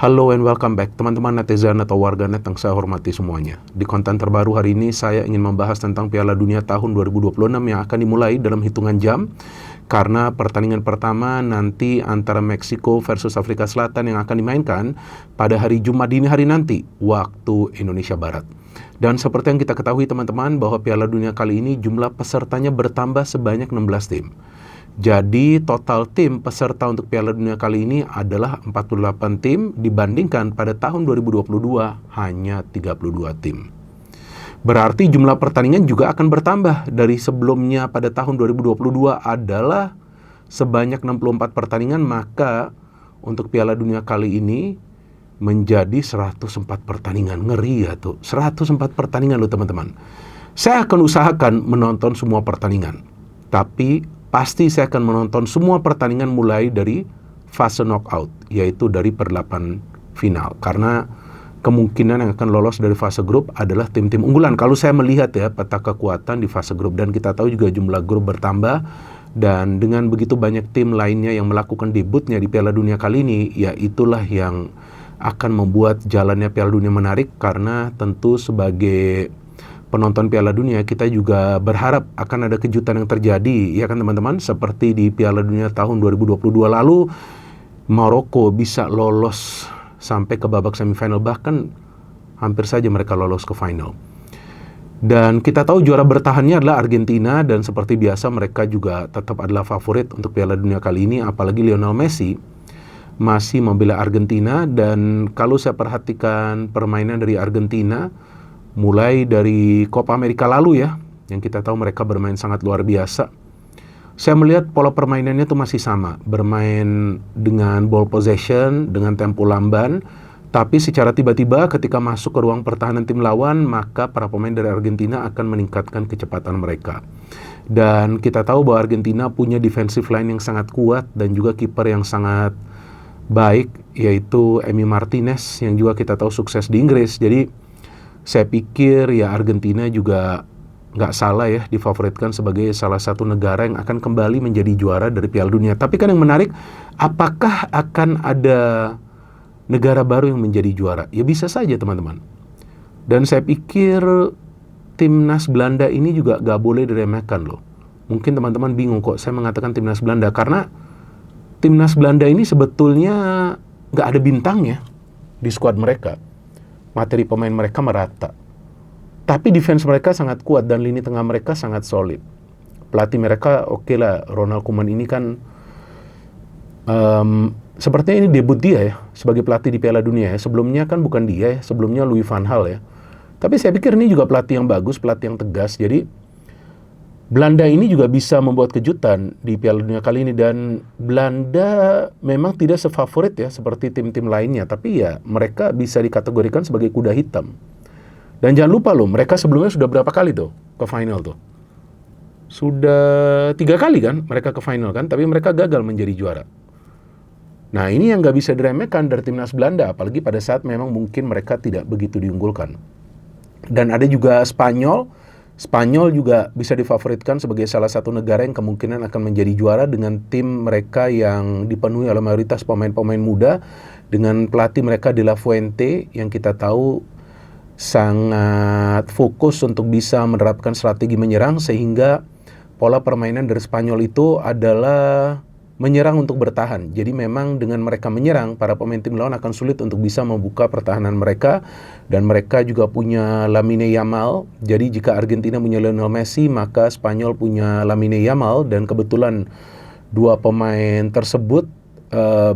Halo and welcome back teman-teman netizen atau warganet yang saya hormati semuanya. Di konten terbaru hari ini saya ingin membahas tentang Piala Dunia tahun 2026 yang akan dimulai dalam hitungan jam. Karena pertandingan pertama nanti antara Meksiko versus Afrika Selatan yang akan dimainkan pada hari Jumat dini hari nanti, waktu Indonesia Barat. Dan seperti yang kita ketahui teman-teman bahwa Piala Dunia kali ini jumlah pesertanya bertambah sebanyak 16 tim. Jadi total tim peserta untuk Piala Dunia kali ini adalah 48 tim dibandingkan pada tahun 2022 hanya 32 tim. Berarti jumlah pertandingan juga akan bertambah. Dari sebelumnya pada tahun 2022 adalah sebanyak 64 pertandingan, maka untuk Piala Dunia kali ini menjadi 104 pertandingan. Ngeri ya tuh, 104 pertandingan loh teman-teman. Saya akan usahakan menonton semua pertandingan, tapi pasti saya akan menonton semua pertandingan mulai dari fase knockout, yaitu dari per-8 final. Karena kemungkinan yang akan lolos dari fase grup adalah tim-tim unggulan. Kalau saya melihat ya peta kekuatan di fase grup, dan kita tahu juga jumlah grup bertambah, dan dengan begitu banyak tim lainnya yang melakukan debutnya di Piala Dunia kali ini, ya itulah yang akan membuat jalannya Piala Dunia menarik. Karena tentu sebagai penonton Piala Dunia kita juga berharap akan ada kejutan yang terjadi, ya kan teman-teman, seperti di Piala Dunia tahun 2022 lalu Maroko bisa lolos sampai ke babak semifinal, bahkan hampir saja mereka lolos ke final. Dan kita tahu juara bertahannya adalah Argentina, dan seperti biasa mereka juga tetap adalah favorit untuk Piala Dunia kali ini, apalagi Lionel Messi masih membela Argentina. Dan kalau saya perhatikan permainan dari Argentina mulai dari Copa America lalu ya, yang kita tahu mereka bermain sangat luar biasa. Saya melihat pola permainannya itu masih sama, bermain dengan ball possession, dengan tempo lamban, tapi secara tiba-tiba ketika masuk ke ruang pertahanan tim lawan, maka para pemain dari Argentina akan meningkatkan kecepatan mereka. Dan kita tahu bahwa Argentina punya defensive line yang sangat kuat dan juga kiper yang sangat baik, yaitu Emi Martinez yang juga kita tahu sukses di Inggris. Jadi saya pikir ya Argentina juga nggak salah ya difavoritkan sebagai salah satu negara yang akan kembali menjadi juara dari Piala Dunia. Tapi kan yang menarik, apakah akan ada negara baru yang menjadi juara? Ya bisa saja teman-teman. Dan saya pikir timnas Belanda ini juga nggak boleh diremehkan loh. Mungkin teman-teman bingung kok saya mengatakan timnas Belanda, karena timnas Belanda ini sebetulnya nggak ada bintangnya di skuad mereka. Materi pemain mereka merata, tapi defense mereka sangat kuat dan lini tengah mereka sangat solid. Pelatih mereka oke lah, Ronald Koeman ini kan sepertinya ini debut dia ya sebagai pelatih di Piala Dunia ya. Sebelumnya kan bukan dia ya, sebelumnya Louis van Gaal ya. Tapi saya pikir ini juga pelatih yang bagus, pelatih yang tegas. Jadi Belanda ini juga bisa membuat kejutan di Piala Dunia kali ini. Dan Belanda memang tidak sefavorit ya seperti tim-tim lainnya, tapi ya mereka bisa dikategorikan sebagai kuda hitam. Dan jangan lupa loh, mereka sebelumnya sudah berapa kali tuh ke final tuh? Sudah 3 kali kan mereka ke final kan, tapi mereka gagal menjadi juara. Nah ini yang gak bisa diremehkan dari timnas Belanda, apalagi pada saat memang mungkin mereka tidak begitu diunggulkan. Dan ada juga Spanyol juga bisa difavoritkan sebagai salah satu negara yang kemungkinan akan menjadi juara dengan tim mereka yang dipenuhi oleh mayoritas pemain-pemain muda, dengan pelatih mereka De La Fuente yang kita tahu sangat fokus untuk bisa menerapkan strategi menyerang, sehingga pola permainan dari Spanyol itu adalah menyerang untuk bertahan. Jadi memang dengan mereka menyerang, para pemain tim lawan akan sulit untuk bisa membuka pertahanan mereka. Dan mereka juga punya Lamine Yamal. Jadi jika Argentina punya Lionel Messi, maka Spanyol punya Lamine Yamal. Dan kebetulan dua pemain tersebut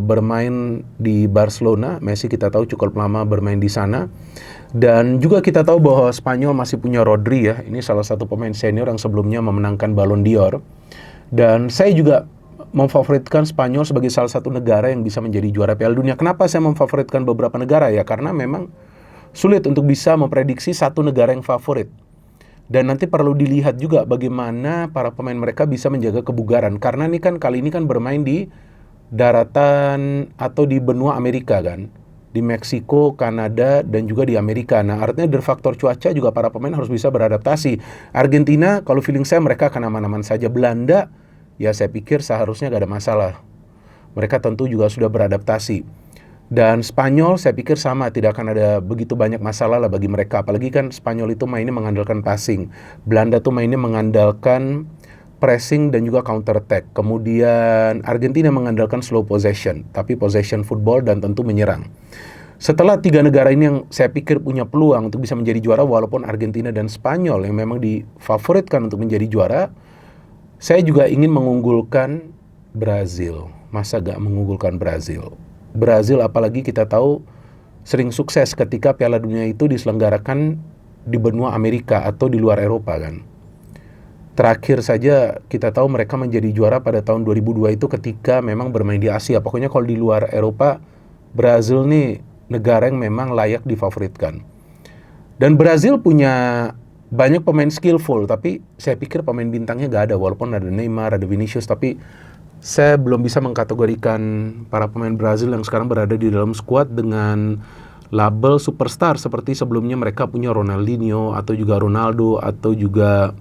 bermain di Barcelona. Messi kita tahu cukup lama bermain di sana. Dan juga kita tahu bahwa Spanyol masih punya Rodri ya. Ini salah satu pemain senior yang sebelumnya memenangkan Ballon d'Or. Dan saya juga memfavoritkan Spanyol sebagai salah satu negara yang bisa menjadi juara Piala Dunia. Kenapa saya memfavoritkan beberapa negara ya? Karena memang sulit untuk bisa memprediksi satu negara yang favorit. Dan nanti perlu dilihat juga bagaimana para pemain mereka bisa menjaga kebugaran. Karena ini kan kali ini kan bermain di daratan atau di benua Amerika kan. Di Meksiko, Kanada, dan juga di Amerika. Nah artinya dari faktor cuaca juga para pemain harus bisa beradaptasi. Argentina, kalau feeling saya mereka akan aman-aman saja. Belanda, ya saya pikir seharusnya gak ada masalah. Mereka tentu juga sudah beradaptasi. Dan Spanyol saya pikir sama, tidak akan ada begitu banyak masalah lah bagi mereka. Apalagi kan Spanyol itu mainnya mengandalkan passing. Belanda tuh mainnya mengandalkan pressing dan juga counter attack. Kemudian Argentina mengandalkan slow possession, tapi possession football dan tentu menyerang. Setelah tiga negara ini yang saya pikir punya peluang untuk bisa menjadi juara, walaupun Argentina dan Spanyol yang memang difavoritkan untuk menjadi juara, saya juga ingin mengunggulkan Brazil. Masa gak mengunggulkan Brazil? Brazil apalagi kita tahu sering sukses ketika Piala Dunia itu diselenggarakan di benua Amerika atau di luar Eropa kan. Terakhir saja kita tahu mereka menjadi juara pada tahun 2002 itu ketika memang bermain di Asia. Pokoknya kalau di luar Eropa, Brazil nih negara yang memang layak difavoritkan. Dan Brazil punya banyak pemain skillful, tapi saya pikir pemain bintangnya gak ada. Walaupun ada Neymar, ada Vinicius, tapi saya belum bisa mengkategorikan para pemain Brazil yang sekarang berada di dalam skuad dengan label superstar seperti sebelumnya mereka punya Ronaldinho atau juga Ronaldo atau juga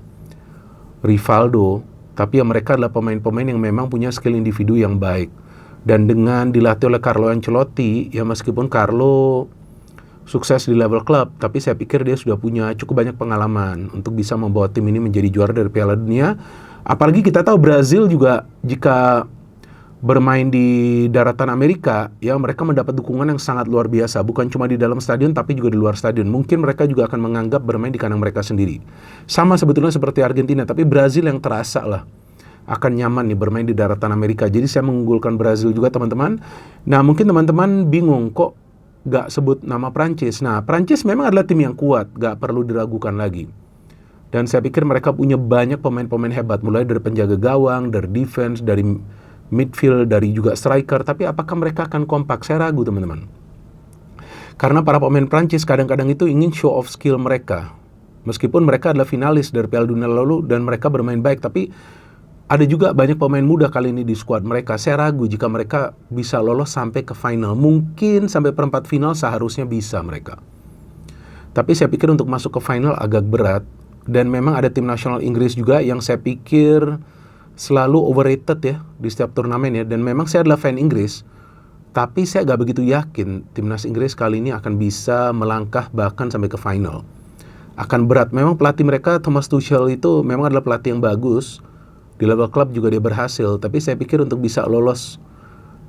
Rivaldo. Tapi ya mereka adalah pemain-pemain yang memang punya skill individu yang baik. Dan dengan dilatih oleh Carlo Ancelotti, ya meskipun Carlo sukses di level klub, tapi saya pikir dia sudah punya cukup banyak pengalaman untuk bisa membawa tim ini menjadi juara dari Piala Dunia. Apalagi kita tahu Brazil juga jika bermain di daratan Amerika, ya mereka mendapat dukungan yang sangat luar biasa. Bukan cuma di dalam stadion, tapi juga di luar stadion. Mungkin mereka juga akan menganggap bermain di kandang mereka sendiri. Sama sebetulnya seperti Argentina, tapi Brazil yang terasa lah akan nyaman nih bermain di daratan Amerika. Jadi saya mengunggulkan Brazil juga teman-teman. Nah mungkin teman-teman bingung kok gak sebut nama Prancis. Nah Prancis memang adalah tim yang kuat, gak perlu diragukan lagi. Dan saya pikir mereka punya banyak pemain-pemain hebat, mulai dari penjaga gawang, dari defense, dari midfield, dari juga striker. Tapi apakah mereka akan kompak? Saya ragu teman-teman. Karena para pemain Prancis kadang-kadang itu ingin show off skill mereka. Meskipun mereka adalah finalis dari Piala Dunia lalu dan mereka bermain baik, tapi ada juga banyak pemain muda kali ini di skuad mereka. Saya ragu jika mereka bisa lolos sampai ke final. Mungkin sampai perempat final seharusnya bisa mereka. Tapi saya pikir untuk masuk ke final agak berat. Dan memang ada tim nasional Inggris juga yang saya pikir selalu overrated ya di setiap turnamen ya. Dan memang saya adalah fan Inggris, tapi saya gak begitu yakin timnas Inggris kali ini akan bisa melangkah bahkan sampai ke final. Akan berat. Memang pelatih mereka Thomas Tuchel itu memang adalah pelatih yang bagus. Di level klub juga dia berhasil. Tapi saya pikir untuk bisa lolos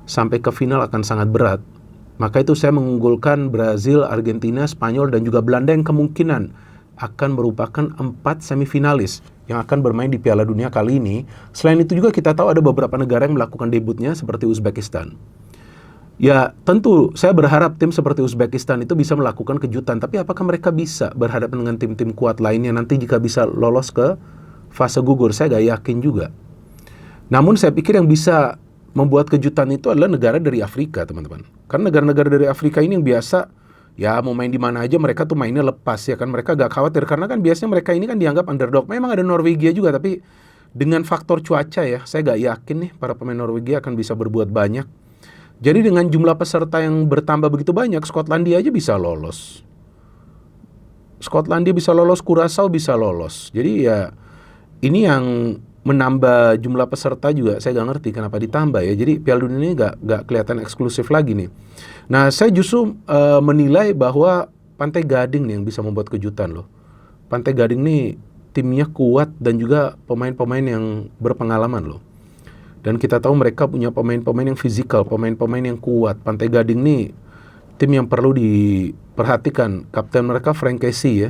sampai ke final akan sangat berat. Maka itu saya mengunggulkan Brazil, Argentina, Spanyol dan juga Belanda yang kemungkinan akan merupakan 4 semifinalis yang akan bermain di Piala Dunia kali ini. Selain itu juga kita tahu ada beberapa negara yang melakukan debutnya seperti Uzbekistan. Ya tentu saya berharap tim seperti Uzbekistan itu bisa melakukan kejutan. Tapi apakah mereka bisa berhadapan dengan tim-tim kuat lainnya nanti jika bisa lolos ke fase gugur? Saya gak yakin juga. Namun saya pikir yang bisa membuat kejutan itu adalah negara dari Afrika teman-teman. Karena negara-negara dari Afrika ini yang biasa ya mau main di mana aja mereka tuh mainnya lepas ya kan, mereka gak khawatir karena kan biasanya mereka ini kan dianggap underdog. Memang ada Norwegia juga, tapi dengan faktor cuaca ya saya gak yakin nih para pemain Norwegia akan bisa berbuat banyak. Jadi dengan jumlah peserta yang bertambah begitu banyak, Skotlandia aja bisa lolos. Skotlandia bisa lolos, Curaçao bisa lolos. Jadi ya ini yang menambah jumlah peserta juga saya gak ngerti kenapa ditambah ya. Jadi Piala Dunia ini gak kelihatan eksklusif lagi nih. Nah saya justru menilai bahwa Pantai Gading nih yang bisa membuat kejutan loh. Pantai Gading nih timnya kuat dan juga pemain-pemain yang berpengalaman loh. Dan kita tahu mereka punya pemain-pemain yang fisikal, pemain-pemain yang kuat. Pantai Gading nih tim yang perlu diperhatikan. Kapten mereka Frank Kessie ya.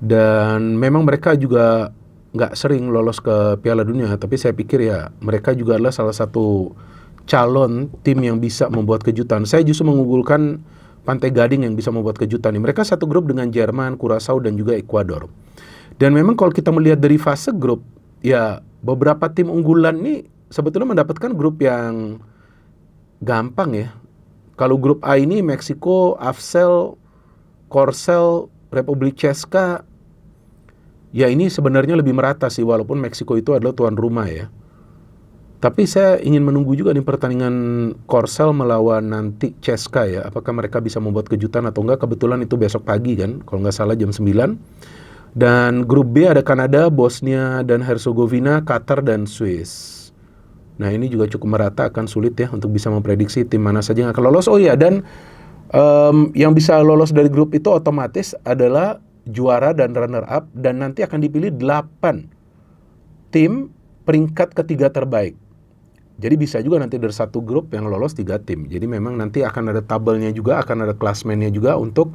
Dan memang mereka juga nggak sering lolos ke Piala Dunia, tapi saya pikir ya mereka juga adalah salah satu calon tim yang bisa membuat kejutan. Saya justru mengunggulkan Pantai Gading yang bisa membuat kejutan. Mereka satu grup dengan Jerman, Curaçao dan juga Ekuador. Dan memang kalau kita melihat dari fase grup, ya beberapa tim unggulan ini sebetulnya mendapatkan grup yang gampang ya. Kalau grup A ini Meksiko, Afsel, Korsel, Republik Česka, ya ini sebenarnya lebih merata sih, walaupun Meksiko itu adalah tuan rumah ya. Tapi saya ingin menunggu juga nih pertandingan Korsel melawan nanti Česka ya. Apakah mereka bisa membuat kejutan atau enggak. Kebetulan itu besok pagi kan, kalau nggak salah jam 9. Dan grup B ada Kanada, Bosnia dan Herzegovina, Qatar dan Swiss. Nah ini juga cukup merata, akan sulit ya untuk bisa memprediksi tim mana saja yang akan lolos. Oh iya, dan yang bisa lolos dari grup itu otomatis adalah juara dan runner up, dan nanti akan dipilih 8 tim peringkat ketiga terbaik. Jadi bisa juga nanti dari satu grup yang lolos 3 tim. Jadi memang nanti akan ada tabelnya juga, akan ada klasmennya juga untuk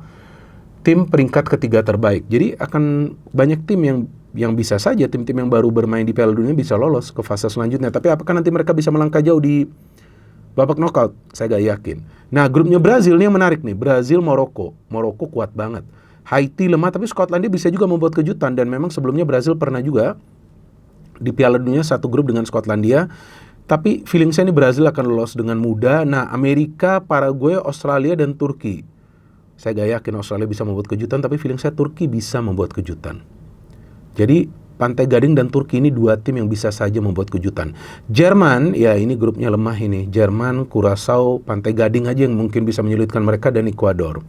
tim peringkat ketiga terbaik. Jadi akan banyak tim yang bisa saja, tim-tim yang baru bermain di Piala Dunia bisa lolos ke fase selanjutnya. Tapi apakah nanti mereka bisa melangkah jauh di babak knockout? Saya gak yakin. Nah, grupnya Brazil ini yang menarik nih. Brazil, Maroko. Maroko kuat banget. Haiti lemah, tapi Skotlandia bisa juga membuat kejutan. Dan memang sebelumnya Brazil pernah juga di Piala Dunia satu grup dengan Skotlandia. Tapi feeling saya ini Brazil akan lolos dengan mudah. Nah, Amerika, Paraguay, Australia, dan Turki. Saya gak yakin Australia bisa membuat kejutan, tapi feeling saya Turki bisa membuat kejutan. Jadi Pantai Gading dan Turki ini 2 tim yang bisa saja membuat kejutan. Jerman, ya ini grupnya lemah ini. Jerman, Curaçao, Pantai Gading aja yang mungkin bisa menyulitkan mereka, dan Ekuador.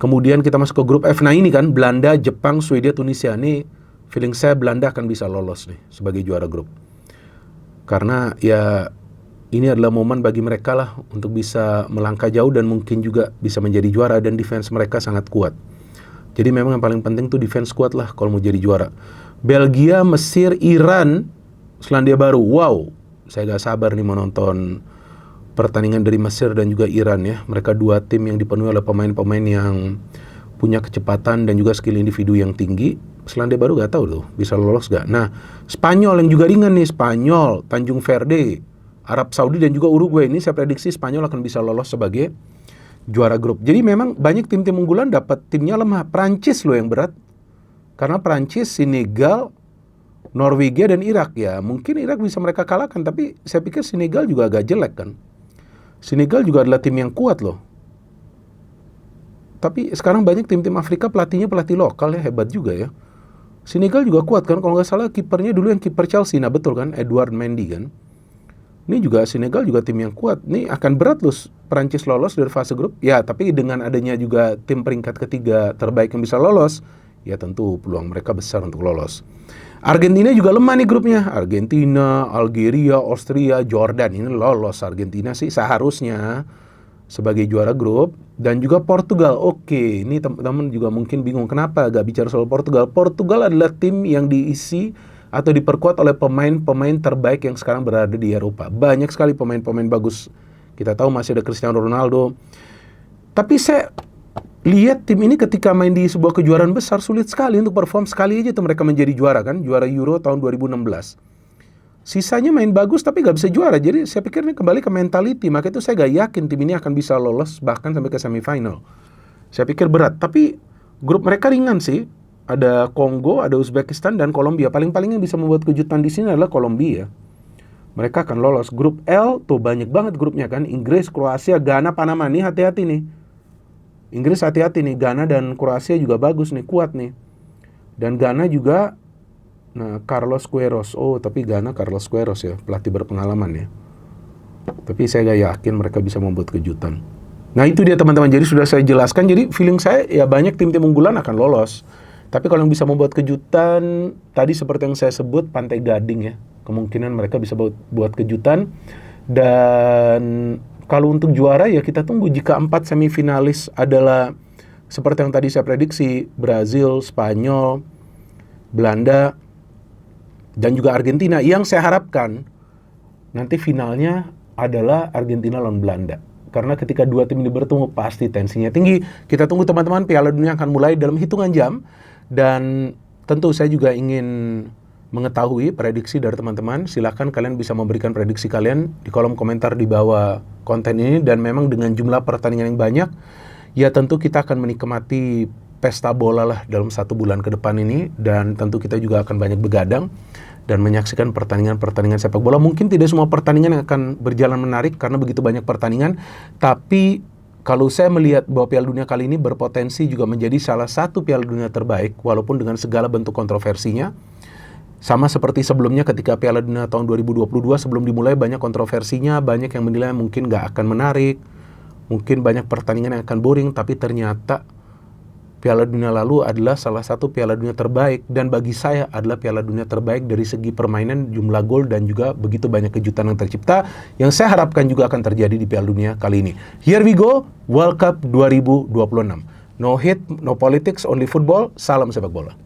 Kemudian kita masuk ke grup F. Nah ini kan Belanda, Jepang, Swedia, Tunisia. Ini feeling saya Belanda akan bisa lolos nih sebagai juara grup. Karena ya ini adalah momen bagi mereka lah untuk bisa melangkah jauh dan mungkin juga bisa menjadi juara, dan defense mereka sangat kuat. Jadi memang yang paling penting tuh defense kuat lah kalau mau jadi juara. Belgia, Mesir, Iran, Selandia Baru. Wow, saya gak sabar nih menonton pertandingan dari Mesir dan juga Iran ya. Mereka 2 tim yang dipenuhi oleh pemain-pemain yang punya kecepatan dan juga skill individu yang tinggi. Selandia Baru gak tahu tuh bisa lolos gak. Nah, Spanyol yang juga ringan nih. Spanyol, Tanjung Verde, Arab Saudi, dan juga Uruguay. Ini saya prediksi Spanyol akan bisa lolos sebagai juara grup. Jadi memang banyak tim-tim unggulan dapat timnya lemah. Prancis loh yang berat. Karena Prancis, Senegal, Norwegia, dan Irak. Ya mungkin Irak bisa mereka kalahkan, tapi saya pikir Senegal juga agak jelek kan. Senegal juga adalah tim yang kuat loh. Tapi sekarang banyak tim-tim Afrika pelatihnya pelatih lokal ya, hebat juga ya. Senegal juga kuat kan, kalau nggak salah kipernya dulu yang kiper Chelsea. Nah betul kan, Edouard Mendy kan. Ini juga Senegal juga tim yang kuat. Ini akan berat loh Prancis lolos dari fase grup. Ya, tapi dengan adanya juga tim peringkat ketiga terbaik yang bisa lolos, ya tentu peluang mereka besar untuk lolos. Argentina juga lemah nih grupnya. Argentina, Algeria, Austria, Jordan. Ini lolos Argentina sih seharusnya sebagai juara grup. Dan juga Portugal. Oke, ini teman-teman juga mungkin bingung kenapa gak bicara soal Portugal. Portugal adalah tim yang diisi atau diperkuat oleh pemain-pemain terbaik yang sekarang berada di Eropa. Banyak sekali pemain-pemain bagus. Kita tahu masih ada Cristiano Ronaldo. Tapi saya lihat tim ini ketika main di sebuah kejuaraan besar sulit sekali untuk perform. Sekali aja tuh mereka menjadi juara kan, juara Euro tahun 2016. Sisanya main bagus tapi gak bisa juara. Jadi saya pikir ini kembali ke mentality. Maka itu saya gak yakin tim ini akan bisa lolos bahkan sampai ke semifinal. Saya pikir berat. Tapi grup mereka ringan sih. Ada Kongo, ada Uzbekistan, dan Kolombia. Paling-paling yang bisa membuat kejutan di sini adalah Kolombia. Mereka akan lolos. Grup L tuh banyak banget grupnya kan. Inggris, Kroasia, Ghana, Panama. Nih hati-hati nih. Inggris hati-hati nih. Ghana dan Kroasia juga bagus nih, kuat nih. Dan Ghana juga, nah Carlos Queiroz. Oh tapi Ghana Carlos Queiroz ya, pelatih berpengalaman ya. Tapi saya gak yakin mereka bisa membuat kejutan. Nah itu dia teman-teman. Jadi sudah saya jelaskan. Jadi feeling saya ya banyak tim-tim unggulan akan lolos. Tapi kalau yang bisa membuat kejutan, tadi seperti yang saya sebut, Pantai Gading ya. Kemungkinan mereka bisa buat kejutan. Dan kalau untuk juara ya kita tunggu. Jika 4 semifinalis adalah seperti yang tadi saya prediksi, Brazil, Spanyol, Belanda, dan juga Argentina. Yang saya harapkan nanti finalnya adalah Argentina lawan Belanda. Karena ketika 2 tim ini bertemu pasti tensinya tinggi. Kita tunggu teman-teman, Piala Dunia akan mulai dalam hitungan jam. Dan tentu saya juga ingin mengetahui prediksi dari teman-teman. Silahkan kalian bisa memberikan prediksi kalian di kolom komentar di bawah konten ini. Dan memang dengan jumlah pertandingan yang banyak, ya tentu kita akan menikmati pesta bola lah dalam 1 bulan ke depan ini. Dan tentu kita juga akan banyak begadang dan menyaksikan pertandingan-pertandingan sepak bola. Mungkin tidak semua pertandingan yang akan berjalan menarik karena begitu banyak pertandingan. Tapi kalau saya melihat bahwa Piala Dunia kali ini berpotensi juga menjadi salah satu Piala Dunia terbaik, walaupun dengan segala bentuk kontroversinya. Sama seperti sebelumnya ketika Piala Dunia tahun 2022 sebelum dimulai banyak kontroversinya, banyak yang menilai mungkin gak akan menarik, mungkin banyak pertandingan yang akan boring, tapi ternyata Piala Dunia lalu adalah salah satu Piala Dunia terbaik, dan bagi saya adalah Piala Dunia terbaik dari segi permainan, jumlah gol, dan juga begitu banyak kejutan yang tercipta yang saya harapkan juga akan terjadi di Piala Dunia kali ini. Here we go, World Cup 2026. No hate, no politics, only football. Salam sepak bola.